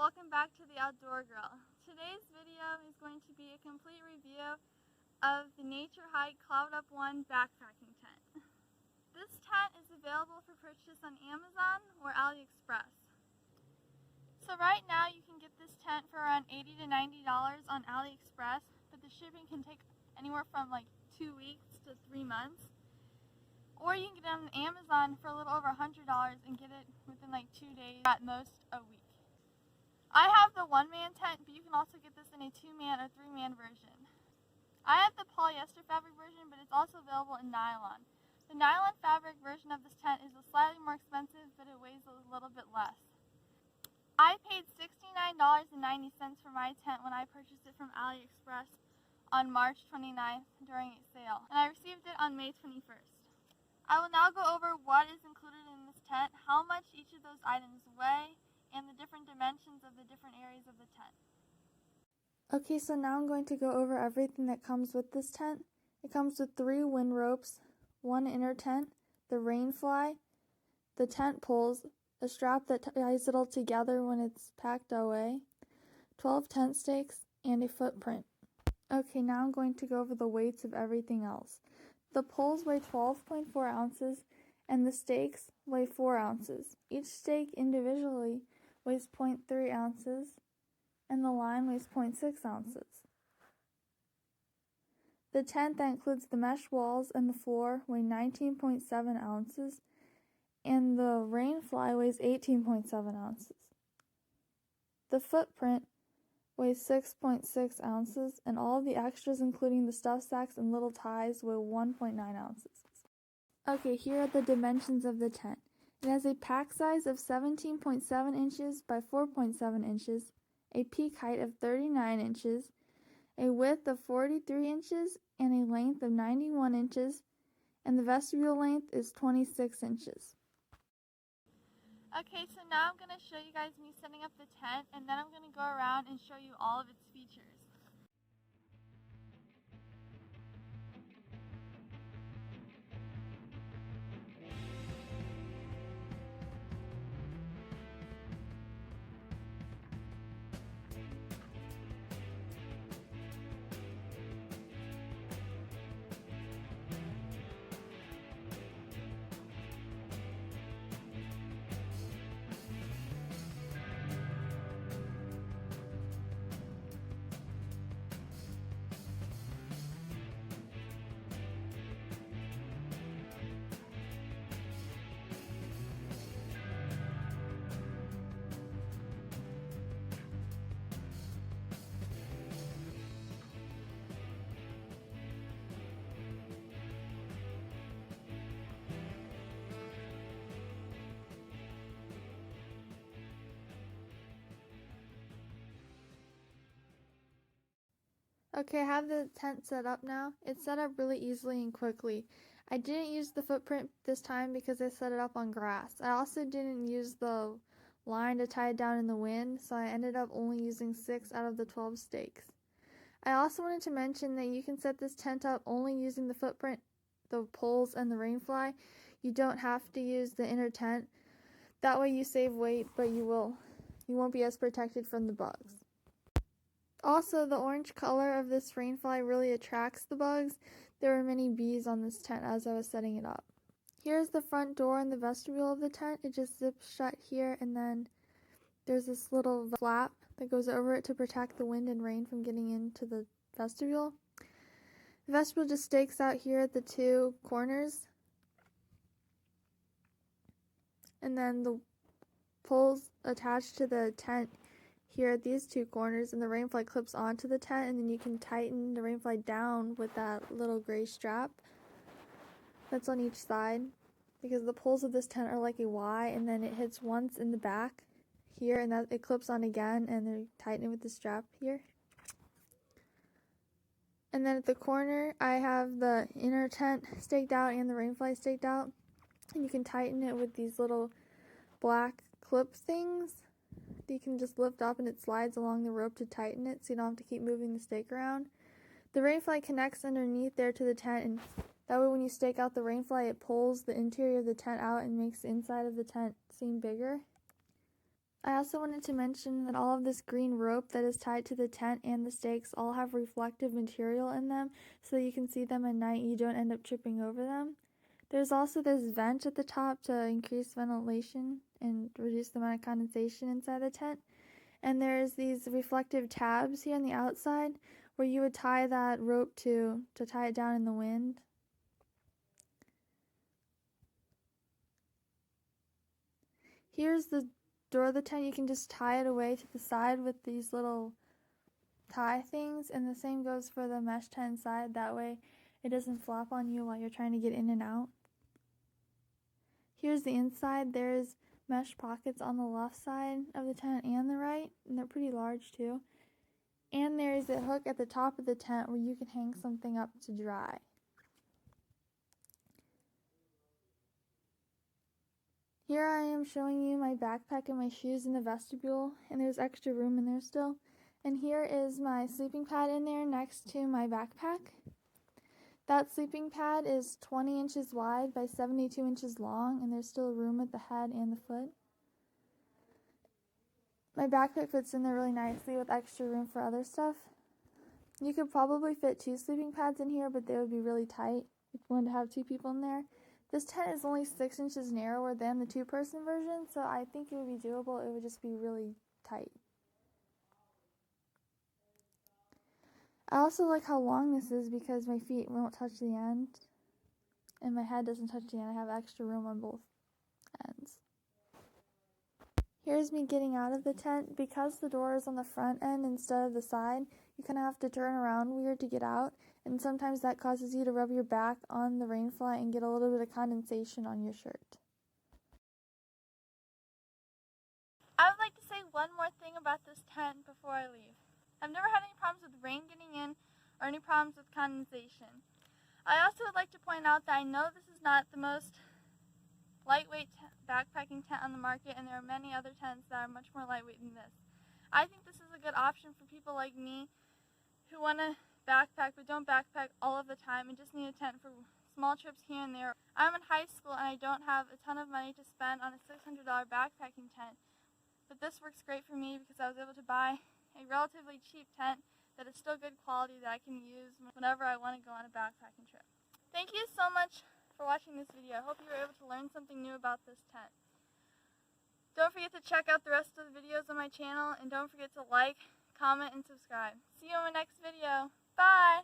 welcome back to the Outdoor Girl. Today's video is going to be a complete review of the Nature Hike Cloud Up 1 backpacking tent. This tent is available for purchase on Amazon or AliExpress. So right now you can get this tent for around $80 to $90 on AliExpress, but the shipping can take anywhere from like 2 weeks to 3 months. Or you can get it on Amazon for a little over $100 and get it within like 2 days, at most a week. I have the one-man tent, but you can also get this in a 2-man or 3-man version. I have the polyester fabric version, but it's also available in nylon. The nylon fabric version of this tent is slightly more expensive, but it weighs a little bit less. I paid $69.90 for my tent when I purchased it from AliExpress on March 29th during a sale, and I received it on May 21st. I will now go over what is included in this tent, how much each of those items weigh, and the different dimensions of the different areas of the tent. Okay, so now I'm going to go over everything that comes with this tent. It comes with 3 wind ropes, 1 inner tent, the rain fly, the tent poles, a strap that ties it all together when it's packed away, 12 tent stakes, and a footprint. Okay, now I'm going to go over the weights of everything else. The poles weigh 12.4 ounces and the stakes weigh 4 ounces. Each stake individually weighs 0.3 ounces and the line weighs 0.6 ounces. The tent that includes the mesh walls and the floor weigh 19.7 ounces and the rain fly weighs 18.7 ounces. The footprint weighs 6.6 ounces and all of the extras including the stuff sacks and little ties weigh 1.9 ounces. Okay, here are the dimensions of the tent. It has a pack size of 17.7 inches by 4.7 inches, a peak height of 39 inches, a width of 43 inches, and a length of 91 inches, and the vestibule length is 26 inches. Okay, so now I'm going to show you guys me setting up the tent, and then I'm going to go around and show you all of its features. Okay, I have the tent set up now. It's set up really easily and quickly. I didn't use the footprint this time because I set it up on grass. I also didn't use the line to tie it down in the wind, so I ended up only using 6 out of the 12 stakes. I also wanted to mention that you can set this tent up only using the footprint, the poles, and the rain fly. You don't have to use the inner tent. That way you save weight, but you won't be as protected from the bugs. Also, the orange color of this rain fly really attracts the bugs. There were many bees on this tent as I was setting it up. Here's the front door and the vestibule of the tent. It just zips shut here, and then there's this little flap that goes over it to protect the wind and rain from getting into the vestibule. The vestibule just stakes out here at the 2 corners. And then the poles attached to the tent here at these 2 corners, and the rain fly clips onto the tent, and then you can tighten the rain fly down with that little gray strap that's on each side, because the poles of this tent are like a Y, and then it hits once in the back here, and that it clips on again, and then tighten it with the strap here. And then at the corner I have the inner tent staked out and the rain fly staked out, and you can tighten it with these little black clip things. You can just lift up and it slides along the rope to tighten it, so you don't have to keep moving the stake around. The rain fly connects underneath there to the tent, and that way when you stake out the rain fly, it pulls the interior of the tent out and makes the inside of the tent seem bigger. I also wanted to mention that all of this green rope that is tied to the tent and the stakes all have reflective material in them so that you can see them at night and you don't end up tripping over them. There's also this vent at the top to increase ventilation and reduce the amount of condensation inside the tent. And there's these reflective tabs here on the outside where you would tie that rope to tie it down in the wind. Here's the door of the tent. You can just tie it away to the side with these little tie things, and the same goes for the mesh tent inside. That way it doesn't flop on you while you're trying to get in and out. Here's the inside. There's mesh pockets on the left side of the tent and the right, and they're pretty large too. And there's a hook at the top of the tent where you can hang something up to dry. Here I am showing you my backpack and my shoes in the vestibule, and there's extra room in there still. And here is my sleeping pad in there next to my backpack. That sleeping pad is 20 inches wide by 72 inches long, and there's still room at the head and the foot. My backpack fits in there really nicely with extra room for other stuff. You could probably fit 2 sleeping pads in here, but they would be really tight if you wanted to have 2 people in there. This tent is only 6 inches narrower than the 2-person version, so I think it would be doable. It would just be really tight. I also like how long this is because my feet won't touch the end and my head doesn't touch the end. I have extra room on both ends. Here's me getting out of the tent. Because the door is on the front end instead of the side, you kind of have to turn around weird to get out, and sometimes that causes you to rub your back on the rain fly and get a little bit of condensation on your shirt. I would like to say one more thing about this tent before I leave. I've never had any problems with rain getting in or any problems with condensation. I also would like to point out that I know this is not the most lightweight backpacking tent on the market, and there are many other tents that are much more lightweight than this. I think this is a good option for people like me who want to backpack but don't backpack all of the time and just need a tent for small trips here and there. I'm in high school and I don't have a ton of money to spend on a $600 backpacking tent, but this works great for me because I was able to buy a relatively cheap tent that is still good quality that I can use whenever I want to go on a backpacking trip. Thank you so much for watching this video. I hope you were able to learn something new about this tent. Don't forget to check out the rest of the videos on my channel, and don't forget to like, comment, and subscribe. See you in my next video. Bye!